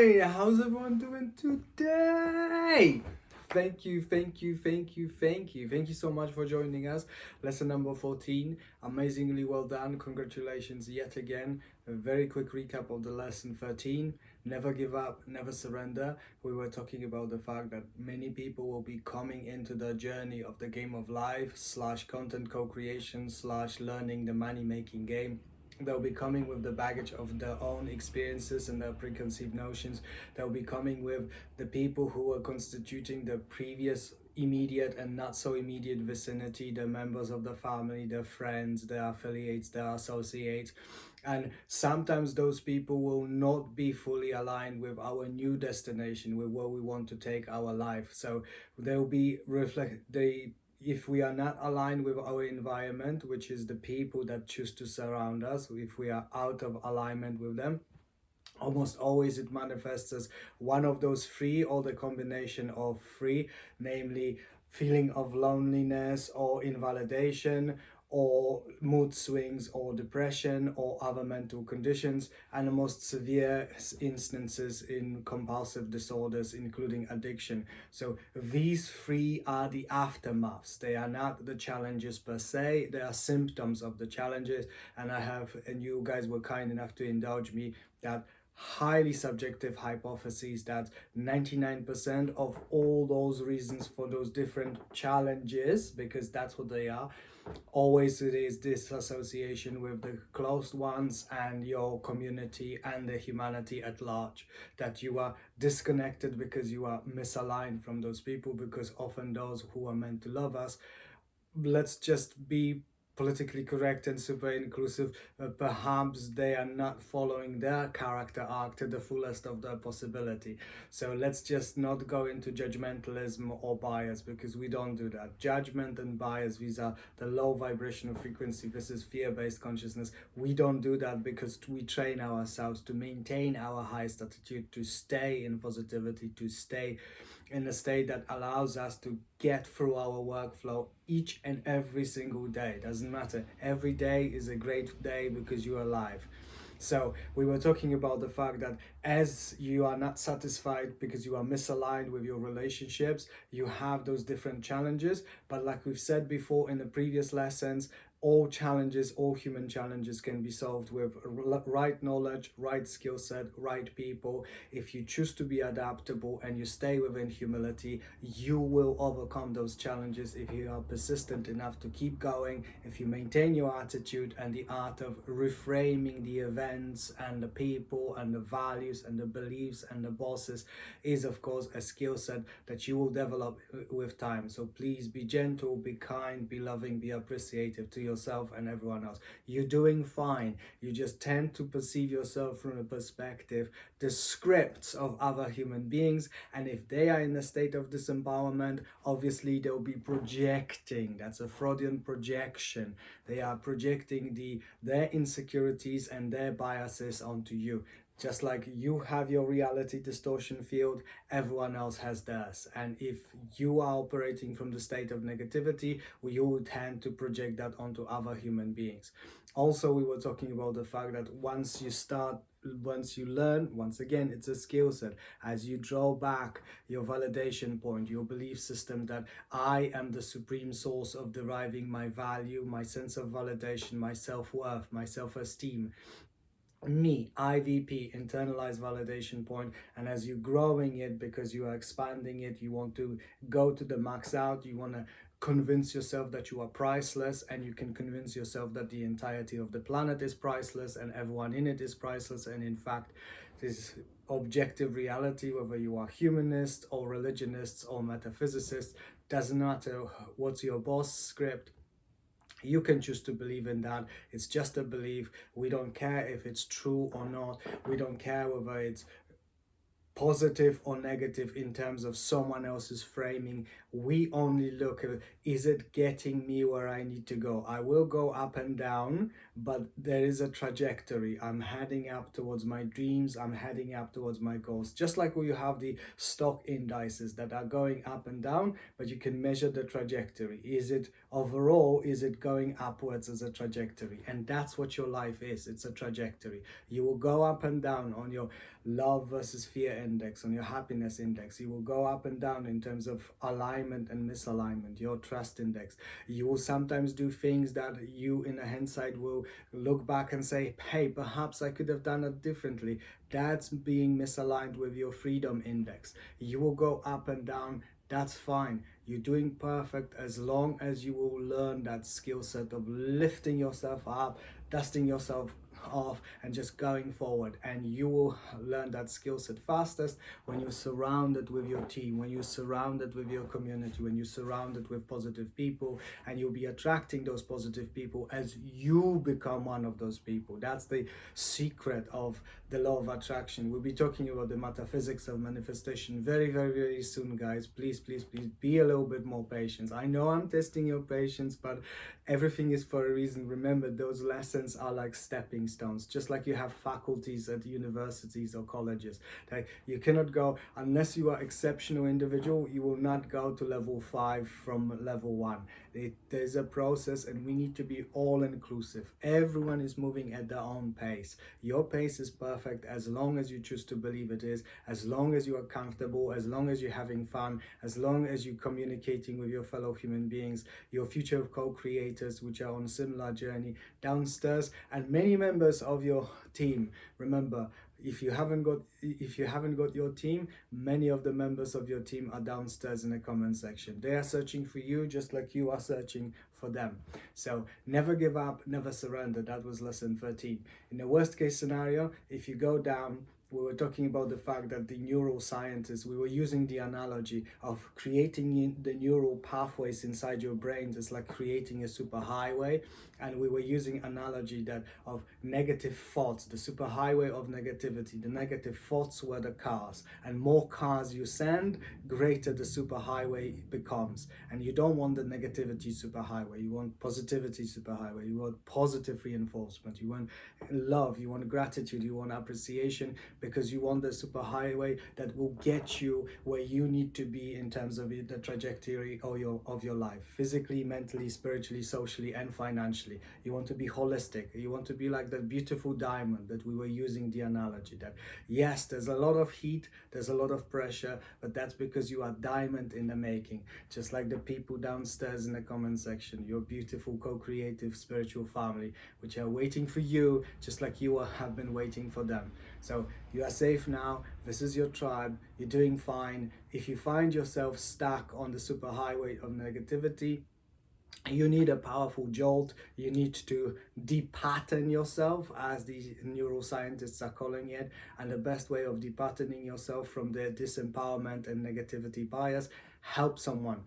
Hey, how's everyone doing today? Thank you so much for joining us. Lesson number 14. Amazingly well done. Congratulations yet again. A very quick recap of the lesson 13. Never give up, never surrender. We were talking about the fact that many people will be coming into the journey of the game of life / content co-creation / learning the money-making game. They'll be coming with the baggage of their own experiences and their preconceived notions. They'll be coming with the people who are constituting the previous immediate and not so immediate vicinity, the members of the family, their friends, their affiliates, their associates. And sometimes those people will not be fully aligned with our new destination, with where we want to take our life. So they'll be if we are not aligned with our environment, which is the people that choose to surround us, if we are out of alignment with them, almost always it manifests as one of those three or the combination of three, namely feeling of loneliness or invalidation or mood swings or depression or other mental conditions, and the most severe instances in compulsive disorders, including addiction. So these three are the aftermaths. They are not the challenges per se, they are symptoms of the challenges. And you guys were kind enough to indulge me that highly subjective hypotheses that 99% of all those reasons for those different challenges, because that's what they are, always it is this association with the close ones and your community and the humanity at large, that you are disconnected because you are misaligned from those people, because often those who are meant to love us, let's just be politically correct and super inclusive, perhaps they are not following their character arc to the fullest of their possibility. So let's just not go into judgmentalism or bias, because we don't do that. Judgment and bias, these are the low vibrational frequency. This is fear-based consciousness. We don't do that because we train ourselves to maintain our highest attitude, to stay in positivity, to stay in a state that allows us to get through our workflow each and every single day. Doesn't matter. Every day is a great day because you're alive. So we were talking about the fact that as you are not satisfied because you are misaligned with your relationships, you have those different challenges. But like we've said before in the previous lessons, all challenges, all human challenges can be solved with right knowledge, right skill set, right people. If you choose to be adaptable and you stay within humility, you will overcome those challenges if you are persistent enough to keep going, if you maintain your attitude. And the art of reframing the events and the people and the values and the beliefs and the bosses is, of course, a skill set that you will develop with time. So please be gentle, be kind, be loving, be appreciative to yourself and everyone else. You're doing fine. You just tend to perceive yourself from a perspective, the scripts of other human beings, and if they are in a state of disempowerment, obviously they'll be projecting. That's a Freudian projection. They are projecting their insecurities and their biases onto you. Just like you have your reality distortion field, everyone else has theirs. And if you are operating from the state of negativity, you will tend to project that onto other human beings. Also, we were talking about the fact that once you learn, once again, it's a skill set. As you draw back your validation point, your belief system that I am the supreme source of deriving my value, my sense of validation, my self-worth, my self-esteem, me, IVP, internalized validation point. And as you're growing it, because you are expanding it, you want to go to the max out, you want to convince yourself that you are priceless, and you can convince yourself that the entirety of the planet is priceless and everyone in it is priceless. And in fact, this objective reality, whether you are humanist or religionist or metaphysicist, doesn't matter what's your boss script. You can choose to believe in that. It's just a belief. We don't care if it's true or not. We don't care whether it's positive or negative in terms of someone else's framing. We only look at, is it getting me where I need to go? I will go up and down, but there is a trajectory. I'm heading up towards my dreams. I'm heading up towards my goals. Just like when you have the stock indices that are going up and down, but you can measure the trajectory. Is it Overall, is it going upwards as a trajectory? And that's what your life is. It's a trajectory. You will go up and down on your love versus fear index, on your happiness index. You will go up and down in terms of alignment and misalignment, your trust index. You will sometimes do things that you in hindsight will look back and say, hey, perhaps I could have done it differently. That's being misaligned with your freedom index. You will go up and down. That's fine. You're doing perfect as long as you will learn that skill set of lifting yourself up, dusting yourself off, and just going forward. And you will learn that skill set fastest when you're surrounded with your team, when you're surrounded with your community, when you're surrounded with positive people, and you'll be attracting those positive people as you become one of those people. That's the secret of the law of attraction. We'll be talking about the metaphysics of manifestation very, very, very soon, guys. Please, please, please be a little bit more patient. I know I'm testing your patience, but everything is for a reason. Remember, those lessons are like stepping stones, just like you have faculties at universities or colleges. Like, you cannot go, unless you are exceptional individual, you will not go to level 5 from level 1. There's a process, and we need to be all inclusive. Everyone is moving at their own pace. Your pace is perfect as long as you choose to believe it is, as long as you are comfortable, as long as you're having fun, as long as you're communicating with your fellow human beings, your future co-creators which are on a similar journey downstairs, and many members of your team. Remember, if you haven't got your team, many of the members of your team are downstairs in the comment section. They are searching for you just like you are searching for them. So never give up, never surrender. That was lesson 13. In the worst case scenario, if you go down, we were talking about the fact that the neuroscientists, we were using the analogy of creating the neural pathways inside your brain, just like creating a superhighway. And we were using analogy that of negative thoughts, the superhighway of negativity. The negative thoughts were the cars, and more cars you send, greater the superhighway becomes. And you don't want the negativity superhighway. You want positivity superhighway. You want positive reinforcement. You want love. You want gratitude. You want appreciation, because you want the superhighway that will get you where you need to be in terms of the trajectory of your life, physically, mentally, spiritually, socially, and financially. You want to be holistic. You want to be like that beautiful diamond that we were using the analogy that, yes, there's a lot of heat, there's a lot of pressure, but that's because you are diamond in the making. Just like the people downstairs in the comment section, your beautiful co-creative spiritual family, which are waiting for you, just like you have been waiting for them. So you are safe now. This is your tribe. You're doing fine. If you find yourself stuck on the superhighway of negativity, you need a powerful jolt. You need to depattern yourself, as the neuroscientists are calling it. And the best way of depatterning yourself from the disempowerment and negativity bias, help someone.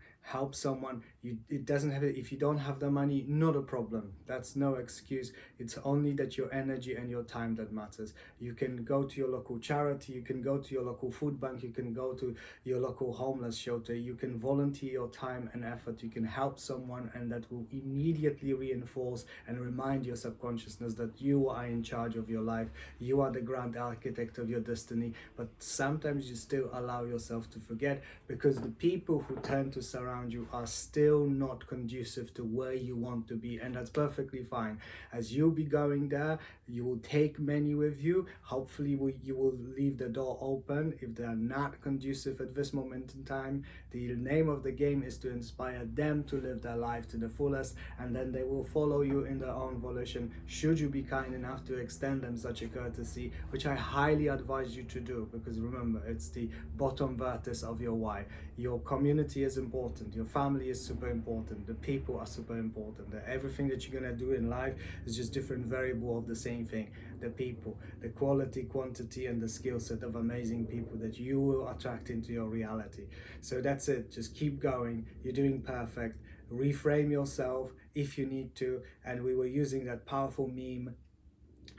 It doesn't have it. If you don't have the money, not a problem. That's no excuse. It's only that your energy and your time that matters. You can go to your local charity, you can go to your local food bank, you can go to your local homeless shelter, you can volunteer your time and effort, you can help someone, and that will immediately reinforce and remind your subconsciousness that you are in charge of your life. You are the grand architect of your destiny. But sometimes you still allow yourself to forget, because the people who tend to surround you are still not conducive to where you want to be, and that's perfectly fine. As you'll be going there, you will take many with you. Hopefully you will leave the door open if they are not conducive at this moment in time. The name of the game is to inspire them to live their life to the fullest, and then they will follow you in their own volition, should you be kind enough to extend them such a courtesy, which I highly advise you to do, because remember, it's the bottom vertex of your why. Your community is important, your family is super important, the people are super important. Everything that you're gonna do in life is just different variable of the same thing. The people, the quality, quantity, and the skill set of amazing people that you will attract into your reality. So that's it. Just keep going. You're doing perfect. Reframe yourself if you need to. And we were using that powerful meme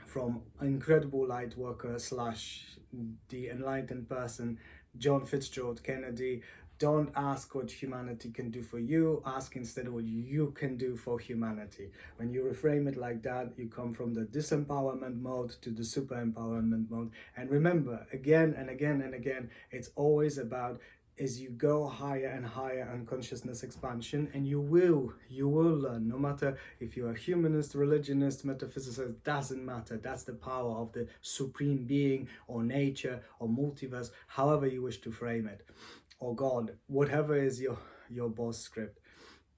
from Incredible Light Worker / the enlightened person, John Fitzgerald Kennedy. Don't ask what humanity can do for you, ask instead what you can do for humanity. When you reframe it like that, you come from the disempowerment mode to the super empowerment mode. And remember, again and again and again, it's always about is you go higher and higher on consciousness expansion, and you will learn, no matter if you're a humanist, religionist, metaphysicist, doesn't matter. That's the power of the supreme being or nature or multiverse, however you wish to frame it, or God, whatever is your boss script.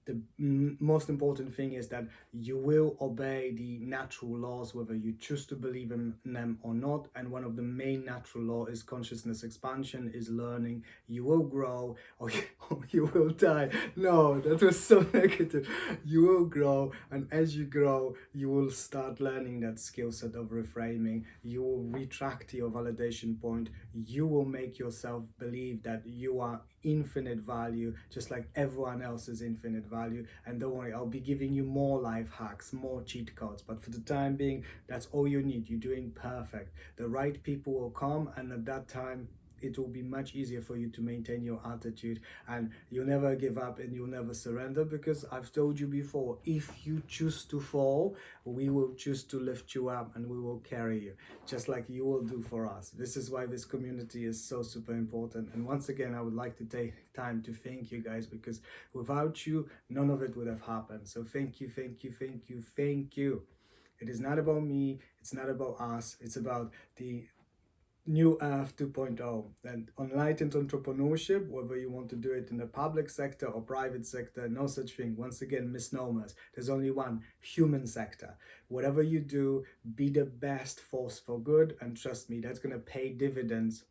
The most important thing is that you will obey the natural laws, whether you choose to believe in them or not. And one of the main natural law is consciousness expansion, is learning. You will grow, or you will die. No, that was so negative. You will grow, and as you grow, you will start learning that skill set of reframing. You will retract your validation point. You will make yourself believe that you are infinite value, just like everyone else is infinite value. And don't worry, I'll be giving you more life hacks, more cheat codes, but for the time being, that's all you need. You're doing perfect. The right people will come, and at that time it will be much easier for you to maintain your attitude, and you'll never give up and you'll never surrender, because I've told you before, if you choose to fall, we will choose to lift you up and we will carry you, just like you will do for us. This is why this community is so super important. And once again, I would like to take time to thank you guys, because without you, none of it would have happened. So thank you, thank you, thank you, thank you. It is not about me, it's not about us, it's about the New Earth 2.0 and enlightened entrepreneurship, whether you want to do it in the public sector or private sector, no such thing. Once again, misnomers. There's only one: human sector. Whatever you do, be the best force for good, and trust me, that's going to pay dividends.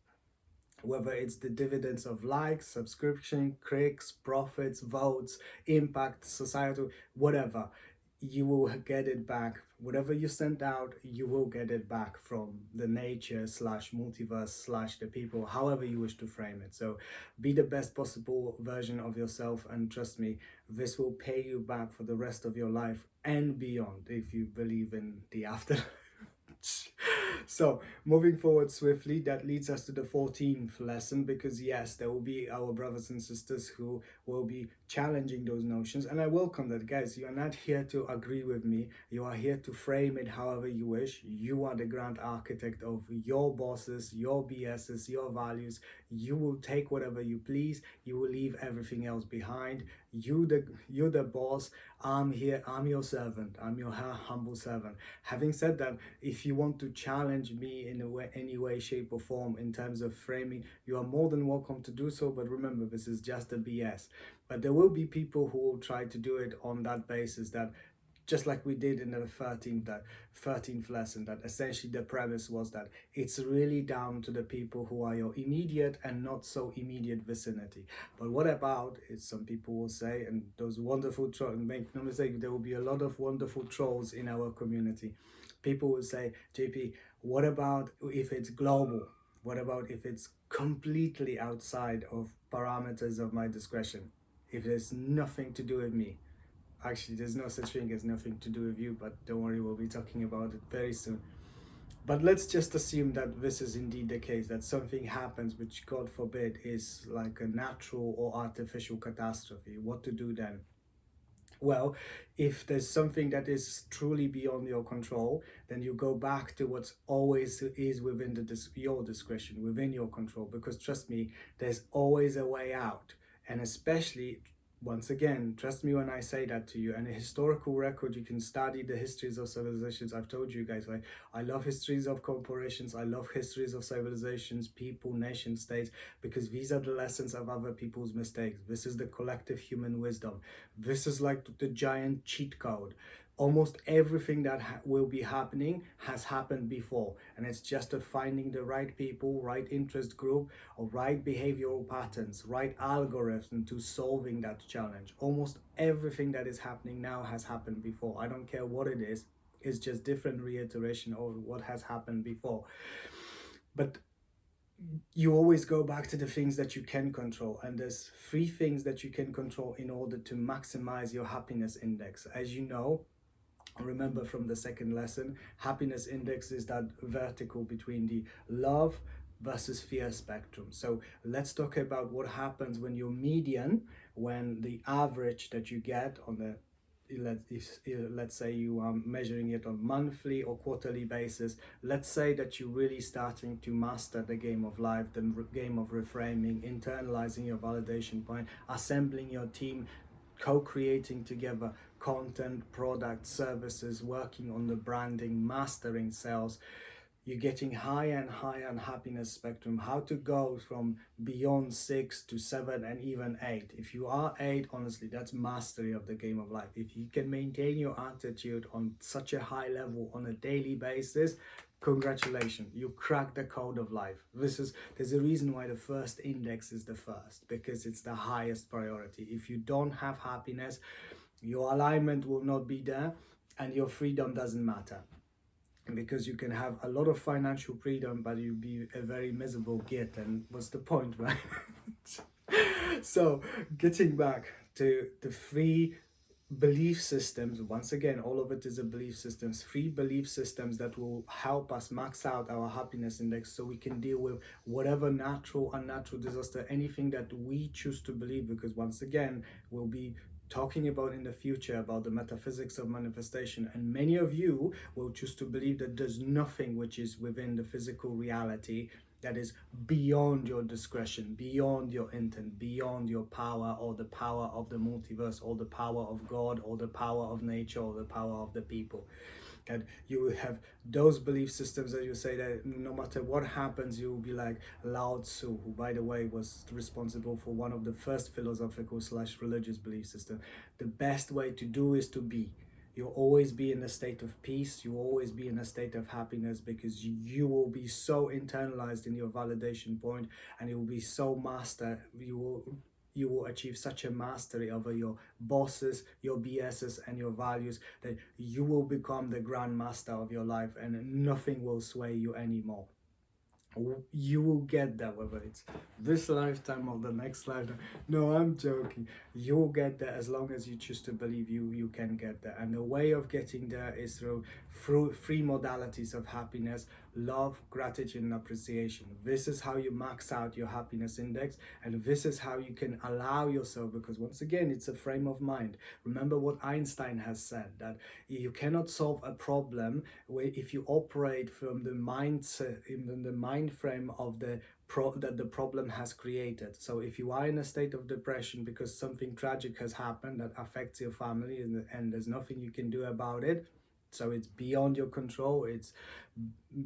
Whether it's the dividends of likes, subscription, clicks, profits, votes, impact, societal, whatever, you will get it back. Whatever you send out, you will get it back from the nature slash multiverse slash the people, however you wish to frame it. So be the best possible version of yourself, and trust me, this will pay you back for the rest of your life and beyond, if you believe in the afterlife. So moving forward swiftly, that leads us to the 14th lesson, because yes, there will be our brothers and sisters who will be challenging those notions, and I welcome that. Guys, you are not here to agree with me, you are here to frame it however you wish. You are the grand architect of your bosses, your BSs, your values. You will take whatever you please, you will leave everything else behind. You're the boss. I'm here, I'm your servant, I'm your humble servant. Having said that, if you want to challenge me in any way, shape or form in terms of framing, you are more than welcome to do so. But remember, this is just a BS. But there will be people who will try to do it on that basis, that just like we did in the 13th lesson, that essentially the premise was that it's really down to the people who are your immediate and not so immediate vicinity. But what about, is some people will say, and those wonderful trolls, make no mistake, there will be a lot of wonderful trolls in our community. People will say, JP, what about if it's global? What about if it's completely outside of parameters of my discretion? If there's nothing to do with me? Actually, there's no such thing as nothing to do with you, but don't worry, we'll be talking about it very soon. But let's just assume that this is indeed the case, that something happens which, God forbid, is like a natural or artificial catastrophe. What to do then? Well, if there's something that is truly beyond your control, then you go back to what's always is within your discretion, within your control, because trust me, there's always a way out. And especially, once again, trust me when I say that to you, and a historical record, you can study the histories of civilizations. I've told you guys, like, I love histories of corporations, I love histories of civilizations, people, nation states, because these are the lessons of other people's mistakes. This is the collective human wisdom. This is like the giant cheat code. Almost everything that will be happening has happened before, and it's just finding the right people, right interest group, or right behavioral patterns, right algorithm to solving that challenge. Almost everything that is happening now has happened before. I don't care what it is, it's just different reiteration of what has happened before. But you always go back to the things that you can control, and there's 3 things that you can control in order to maximize your happiness index. As you know, remember from the second lesson, happiness index is that vertical between the love versus fear spectrum. So let's talk about what happens when your median, when the average that you get on the let's say you are measuring it on monthly or quarterly basis. Let's say that you're really starting to master the game of life, the game of reframing, internalizing your validation point, assembling your team, co-creating together content, products, services, working on the branding, mastering sales. You're getting higher and higher on happiness spectrum. How to go from beyond 6 to 7 and even 8. If you are 8, honestly, that's mastery of the game of life. If you can maintain your attitude on such a high level on a daily basis, congratulations, you cracked the code of life. There's a reason why the first index is the first, because it's the highest priority. If you don't have happiness, your alignment will not be there and your freedom doesn't matter, because you can have a lot of financial freedom but you'll be a very miserable git, and what's the point, right? So getting back to the three belief systems, once again, all of it is a belief systems, three belief systems that will help us max out our happiness index so we can deal with whatever natural, unnatural disaster, anything that we choose to believe. Because once again, we'll be talking about in the future about the metaphysics of manifestation, and many of you will choose to believe that there's nothing which is within the physical reality that is beyond your discretion, beyond your intent, beyond your power, or the power of the multiverse, or the power of God, or the power of nature, or the power of the people. And you will have those belief systems that you say that no matter what happens, you will be like Lao Tzu, who, by the way, was responsible for one of the first philosophical / religious belief systems. The best way to do is to be. You'll always be in a state of peace. You'll always be in a state of happiness, because you will be so internalized in your validation point, and you will be so master. You will achieve such a mastery over your bosses, your BSs, and your values, that you will become the grandmaster of your life, and nothing will sway you anymore. You will get that, whether it's this lifetime or the next lifetime. No, I'm joking. You'll get there as long as you choose to believe you can get there. And the way of getting there is through three modalities of happiness: love, gratitude, and appreciation. This is how you max out your happiness index, and this is how you can allow yourself, because once again, it's a frame of mind. Remember what Einstein has said, that you cannot solve a problem if you operate from the mindset, in the mind frame of that the problem has created. So if you are in a state of depression because something tragic has happened that affects your family, and there's nothing you can do about it, so it's beyond your control, it's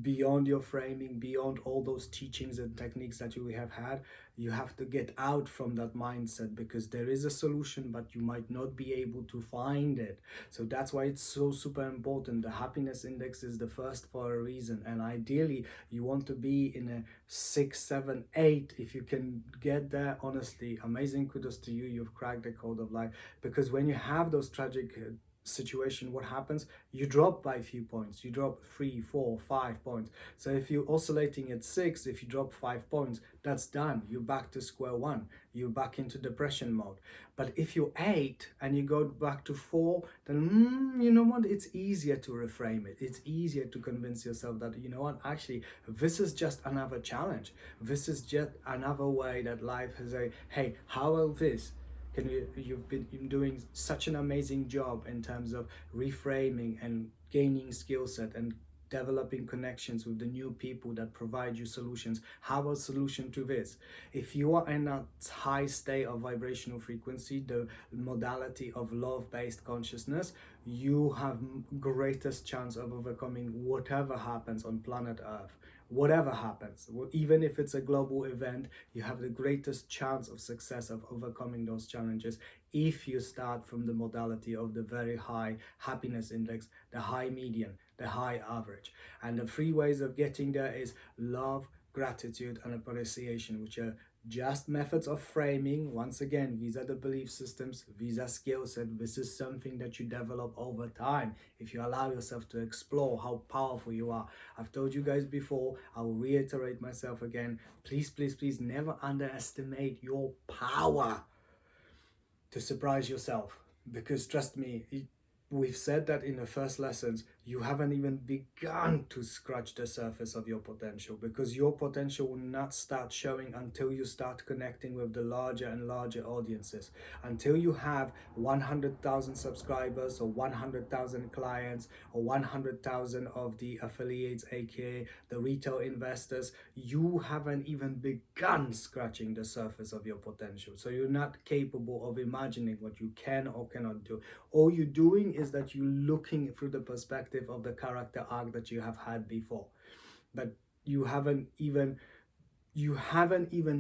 beyond your framing, beyond all those teachings and techniques that you have had, you have to get out from that mindset, because there is a solution, but you might not be able to find it. So that's why it's so super important. The happiness index is the first for a reason, and ideally you want to be in a 6, 7, 8. If you can get there, honestly, amazing, kudos to you, you've cracked the code of life. Because when you have those tragic situation, what happens? You drop by a few points. You drop 3, 4, 5 points. So if you're oscillating at 6, if you drop 5 points, that's done. You're back to square one. You're back into depression mode. But if you're 8 and you go back to 4, then you know what? It's easier to reframe it. It's easier to convince yourself that, you know what? Actually, this is just another challenge. This is just another way that life has a, hey, how about this? You've been doing such an amazing job in terms of reframing and gaining skill set and developing connections with the new people that provide you solutions. How about solution to this? If you are in a high state of vibrational frequency, the modality of love-based consciousness, you have greatest chance of overcoming whatever happens on planet Earth. Whatever happens, even if it's a global event, you have the greatest chance of success of overcoming those challenges if you start from the modality of the very high happiness index, the high median, the high average. And the three ways of getting there is love, gratitude, and appreciation, which are just methods of framing. Once again, these are the belief systems, these are skill set. This is something that you develop over time if you allow yourself to explore how powerful you are. I've told you guys before, I will reiterate myself again. Please, please, please never underestimate your power to surprise yourself, because trust me, we've said that in the first lessons, you haven't even begun to scratch the surface of your potential, because your potential will not start showing until you start connecting with the larger and larger audiences. Until you have 100,000 subscribers or 100,000 clients or 100,000 of the affiliates, aka the retail investors, you haven't even begun scratching the surface of your potential. So you're not capable of imagining what you can or cannot do. All you're doing is that you're looking through the perspective of the character arc that you have had before, but you haven't even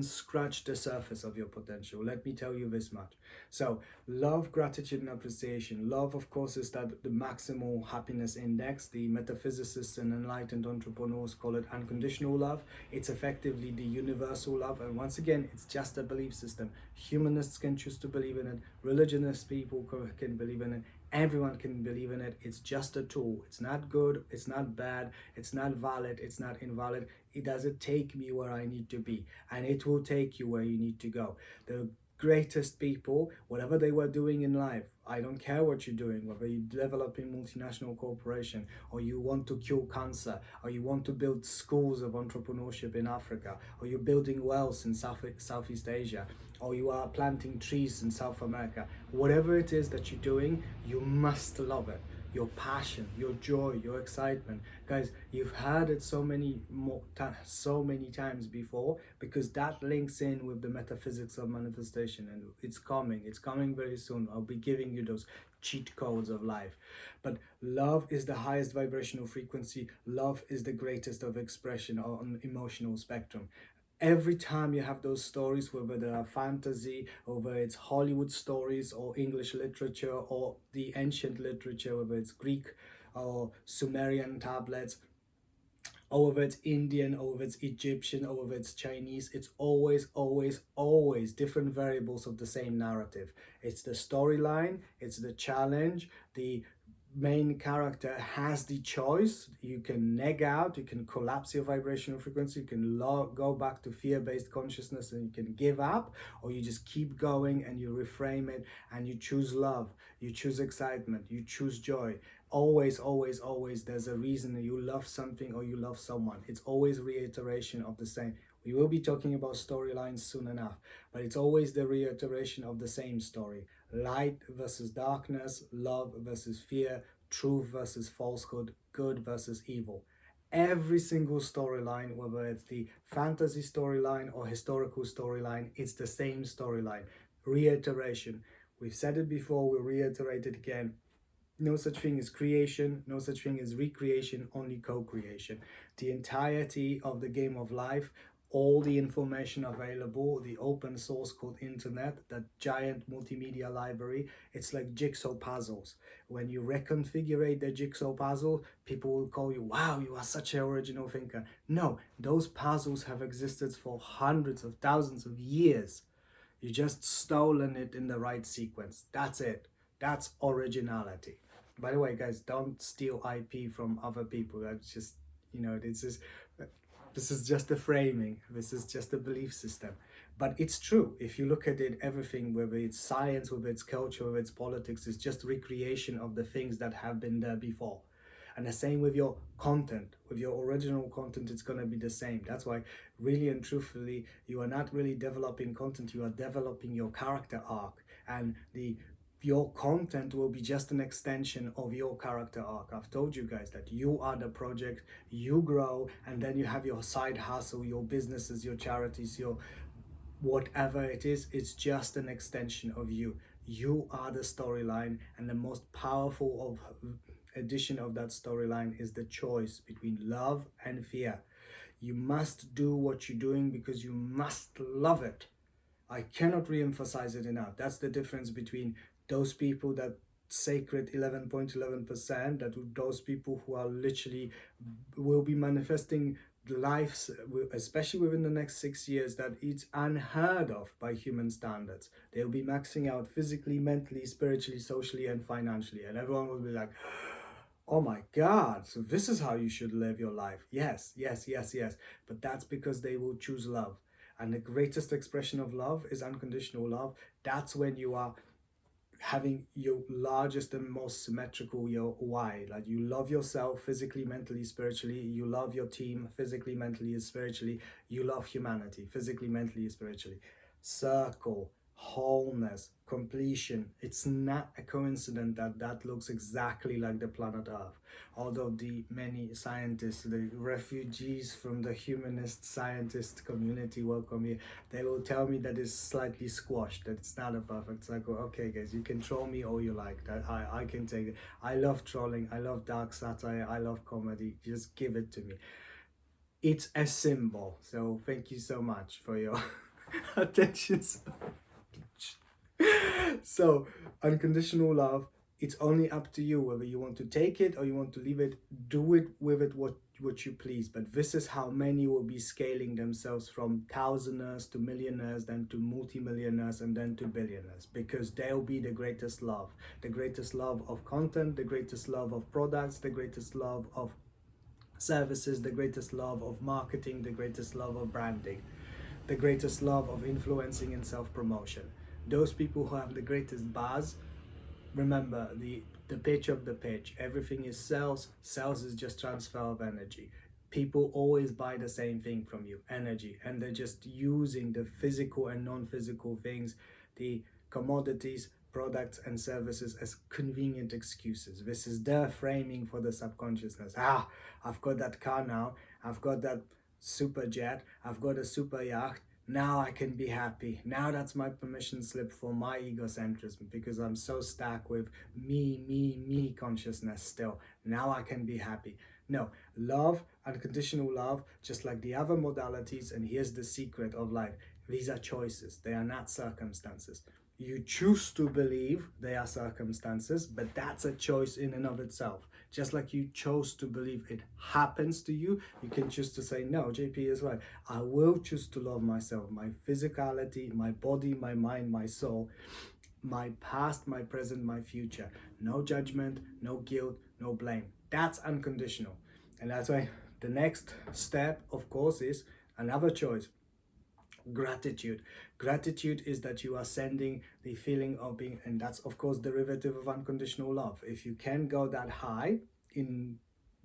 scratched the surface of your potential. Let me tell you this much. So love, gratitude, and appreciation. Love, of course, is that the maximal happiness index. The metaphysicists and enlightened entrepreneurs call it unconditional love. It's effectively the universal love, and once again, it's just a belief system. Humanists can choose to believe in it, religionist people can believe in it, everyone can believe in it. It's just a tool. It's not good, it's not bad, it's not valid, it's not invalid. It doesn't take me where I need to be, and it will take you where you need to go. The greatest people, whatever they were doing in life, I don't care what you're doing, whether you're developing multinational corporation, or you want to cure cancer, or you want to build schools of entrepreneurship in Africa, or you're building wells in Southeast Asia, or you are planting trees in South America. Whatever it is that you're doing, you must love it. Your passion, your joy, your excitement. Guys, you've heard it so many times before, because that links in with the metaphysics of manifestation, and it's coming very soon. I'll be giving you those cheat codes of life. But love is the highest vibrational frequency. Love is the greatest of expression on emotional spectrum. Every time you have those stories, whether they are fantasy, or whether it's Hollywood stories or English literature or the ancient literature, whether it's Greek or Sumerian tablets, or whether it's Indian, or whether it's Egyptian, or whether it's Chinese, it's always different variables of the same narrative. It's the storyline, it's the challenge, the main character has the choice. You can neg out, you can collapse your vibrational frequency, you can go back to fear-based consciousness, and you can give up, or you just keep going and you reframe it and you choose love, you choose excitement, you choose joy. Always there's a reason you love something or you love someone. It's always reiteration of the same. We will be talking about storylines soon enough, but it's always the reiteration of the same story. Light versus darkness, love versus fear, truth versus falsehood, good versus evil. Every single storyline, whether it's the fantasy storyline or historical storyline, it's the same storyline. Reiteration. We've said it before, we'll reiterate it again. No such thing as creation, no such thing as recreation, only co-creation. The entirety of the game of life, all the information available, the open source called internet, that giant multimedia library, it's like jigsaw puzzles. When you reconfigure the jigsaw puzzle, people will call you, wow, you are such an original thinker. No, those puzzles have existed for hundreds of thousands of years. You just stolen it in the right sequence. That's it. That's originality. By the way, guys, don't steal IP from other people. That's just, this is just a framing. This is just a belief system. But it's true. If you look at it, everything, whether it's science, whether it's culture, whether it's politics, is just recreation of the things that have been there before. And the same with your content. With your original content, it's going to be the same. That's why, really and truthfully, you are not really developing content. You are developing your character arc. And your content will be just an extension of your character arc. I've told you guys that you are the project, you grow, and then you have your side hustle, your businesses, your charities, your whatever it is. It's just an extension of you. You are the storyline, and the most powerful addition of that storyline is the choice between love and fear. You must do what you're doing because you must love it. I cannot re-emphasize it enough. That's the difference between those people that sacred 11.11%, that those people who are literally will be manifesting lives, especially within the next 6 years, that it's unheard of by human standards. They'll be maxing out physically, mentally, spiritually, socially, and financially, and everyone will be like, oh my God, so this is how you should live your life. Yes. But that's because they will choose love. And the greatest expression of love is unconditional love. That's when you are having your largest and most symmetrical your why. Like you love yourself physically, mentally, spiritually. You love your team physically, mentally, and spiritually. You love humanity physically, mentally, and spiritually. Circle, wholeness, completion. It's not a coincidence that that looks exactly like the planet Earth. Although the many scientists, the refugees from the humanist scientist community welcome me, they will tell me that it's slightly squashed, that it's not a perfect cycle. Okay guys, you can troll me all you like, that I can take it. I love trolling, I love dark satire, I love comedy, just give it to me. It's a symbol. So thank you so much for your attention. So unconditional love, it's only up to you whether you want to take it or you want to leave it. Do it with it what you please. But this is how many will be scaling themselves from thousandaires to millionaires, then to multimillionaires, and then to billionaires, because they'll be the greatest love of content, the greatest love of products, the greatest love of services, the greatest love of marketing, the greatest love of branding, the greatest love of influencing and self-promotion. Those people who have the greatest buzz, remember the pitch of the pitch. Everything is sales. Sales is just transfer of energy. People always buy the same thing from you, energy, and they're just using the physical and non-physical things, the commodities, products and services, as convenient excuses. This is their framing for the subconsciousness. I've got that car now, I've got that super jet, I've got a super yacht, now I can be happy. Now that's my permission slip for my egocentrism, because I'm so stuck with me consciousness still. Now I can be happy. No, love, unconditional love, just like the other modalities, and here's the secret of life, these are choices, they are not circumstances. You choose to believe they are circumstances, but that's a choice in and of itself. Just like you chose to believe it happens to you, you can choose to say, no, JP is right. I will choose to love myself, my physicality, my body, my mind, my soul, my past, my present, my future. No judgment, no guilt, no blame. That's unconditional. And that's why the next step, of course, is another choice. Gratitude. Gratitude is that you are sending the feeling of being, and that's of course derivative of unconditional love. If you can go that high, in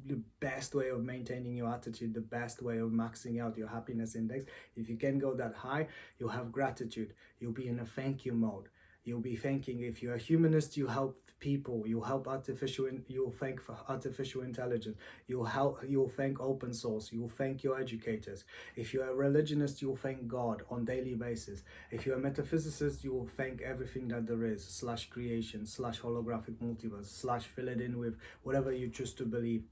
the best way of maintaining your attitude, the best way of maxing out your happiness index, if you can go that high, you'll have gratitude. You'll be in a thank you mode. You'll be thanking. If you're a humanist, you help people, you help you'll thank for artificial intelligence, you'll thank open source, you'll thank your educators. If you're a religionist, you'll thank God on daily basis. If you're a metaphysicist, you will thank everything that there is, slash creation, slash holographic multiverse, slash fill it in with whatever you choose to believe.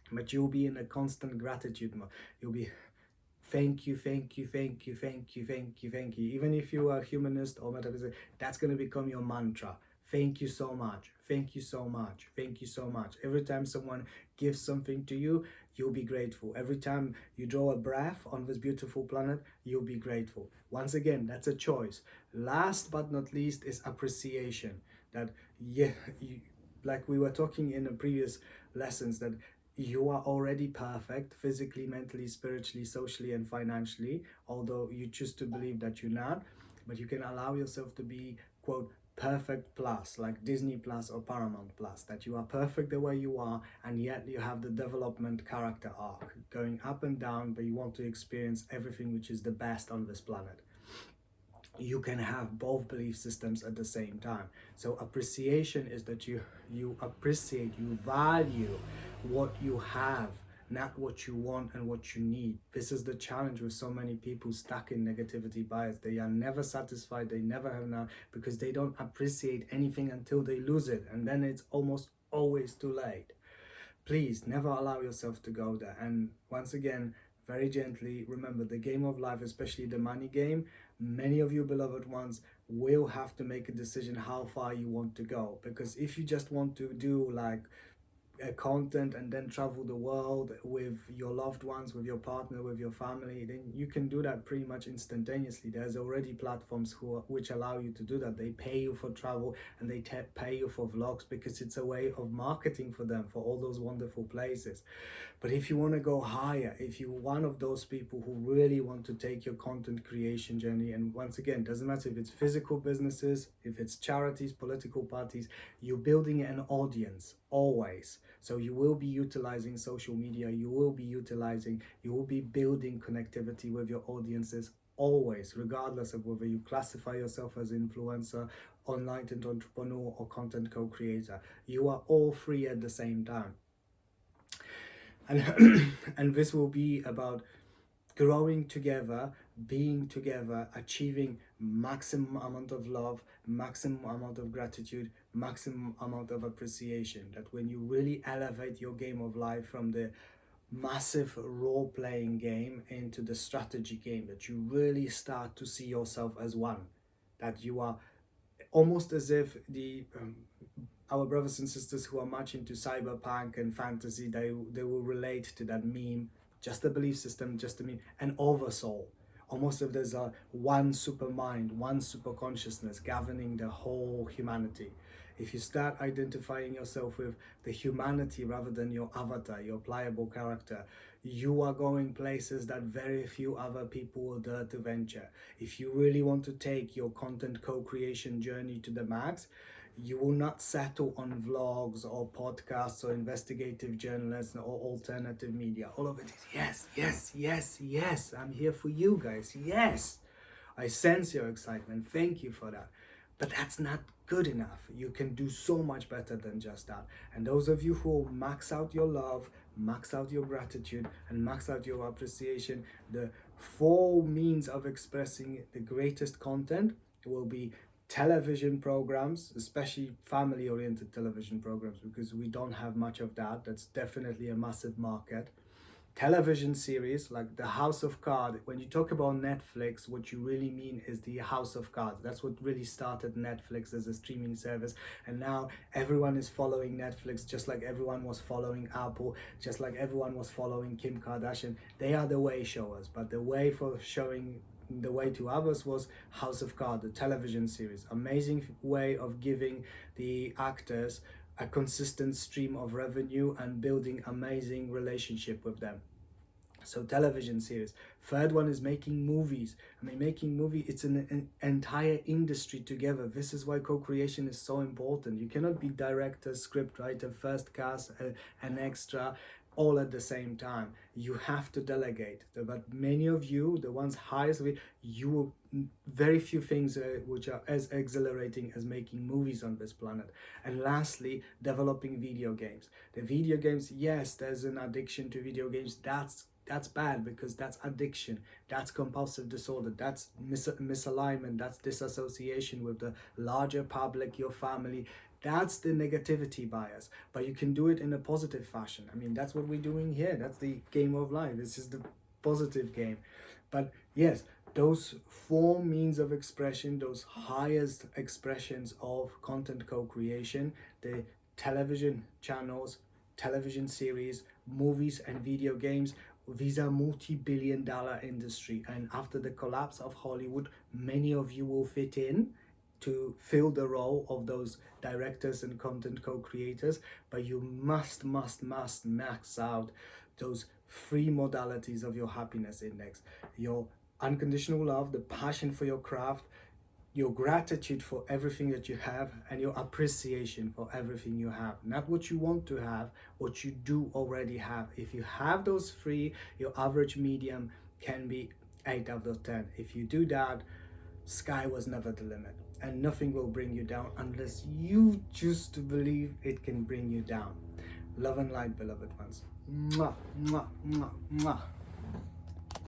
But you'll be in a constant gratitude mode. You'll be thank you, thank you, thank you, thank you, thank you, thank you. Even if you are a humanist or metaphysics, that's going to become your mantra. Thank you so much. Thank you so much. Thank you so much. Every time someone gives something to you, you'll be grateful. Every time you draw a breath on this beautiful planet, you'll be grateful. Once again, that's a choice. Last but not least is appreciation. That, like we were talking in the previous lessons, that you are already perfect physically, mentally, spiritually, socially, and financially, although you choose to believe that you're not. But you can allow yourself to be, quote, perfect plus, like Disney Plus or Paramount Plus, that you are perfect the way you are, and yet you have the development character arc going up and down, but you want to experience everything which is the best on this planet. You can have both belief systems at the same time. So appreciation is that you appreciate, you value what you have, not what you want and what you need. This is the challenge with so many people stuck in negativity bias. They are never satisfied, they never have enough, because they don't appreciate anything until they lose it, and then it's almost always too late. Please never allow yourself to go there. And once again, very gently, remember the game of life, especially the money game, many of you beloved ones will have to make a decision how far you want to go. Because if you just want to do like content and then travel the world with your loved ones, with your partner, with your family, then you can do that pretty much instantaneously. There's already platforms which allow you to do that. They pay you for travel and they pay you for vlogs, because it's a way of marketing for them, for all those wonderful places. But if you want to go higher, if you're one of those people who really want to take your content creation journey, and once again, doesn't matter if it's physical businesses, if it's charities, political parties, you're building an audience always. So you will be utilizing social media, you will be building connectivity with your audiences always, regardless of whether you classify yourself as influencer, online entrepreneur, or content co-creator. You are all three at the same time. And and this will be about growing together, being together, achieving maximum amount of love, maximum amount of gratitude, maximum amount of appreciation. That when you really elevate your game of life from the massive role-playing game into the strategy game, that you really start to see yourself as one, that you are almost as if our brothers and sisters who are much into cyberpunk and fantasy, they will relate to that meme, just a belief system, just a meme, an oversoul. Almost if there's a one super mind, one super consciousness governing the whole humanity. If you start identifying yourself with the humanity rather than your avatar, your pliable character, you are going places that very few other people will dare to venture. If you really want to take your content co-creation journey to the max, you will not settle on vlogs or podcasts or investigative journalism or alternative media. All of it is yes, yes, yes, yes. I'm here for you guys. Yes, I sense your excitement. Thank you for that. But that's not good enough. You can do so much better than just that. And those of you who max out your love, max out your gratitude, and max out your appreciation, the 4 means of expressing the greatest content will be television programs, especially family-oriented television programs, because we don't have much of that. That's definitely a massive market. Television series like the House of Cards. When you talk about Netflix, what you really mean is the House of Cards. That's what really started Netflix as a streaming service, and now everyone is following Netflix, just like everyone was following Apple, just like everyone was following Kim Kardashian. They are the way showers, but the way for showing the way to others was House of Cards, the television series. Amazing way of giving the actors a consistent stream of revenue and building amazing relationship with them. So television series. Third one is making movies. I mean, making movie, it's an entire industry together. This is why co-creation is so important. You cannot be director, script writer, first cast, an extra, all at the same time. You have to delegate. But many of you, the ones highest, you will very few things which are as exhilarating as making movies on this planet. And lastly, developing video games. The video games, yes, there's an addiction to video games. That's bad, because that's addiction, that's compulsive disorder, that's misalignment, that's disassociation with the larger public, your family. That's the negativity bias, but you can do it in a positive fashion. I mean, that's what we're doing here. That's the game of life. This is the positive game. But yes, those 4 means of expression, those highest expressions of content co-creation, the television channels, television series, movies, and video games, these are multi-billion-dollar industry. And after the collapse of Hollywood, many of you will fit in to fill the role of those directors and content co-creators, but you must max out those 3 modalities of your happiness index: your unconditional love, the passion for your craft, your gratitude for everything that you have, and your appreciation for everything you have. Not what you want to have, what you do already have. If you have those 3, your average medium can be 8 out of 10. If you do that, sky was never the limit, and nothing will bring you down unless you choose to believe it can bring you down. Love and light, beloved ones. Mwah, mwah, mwah, mwah.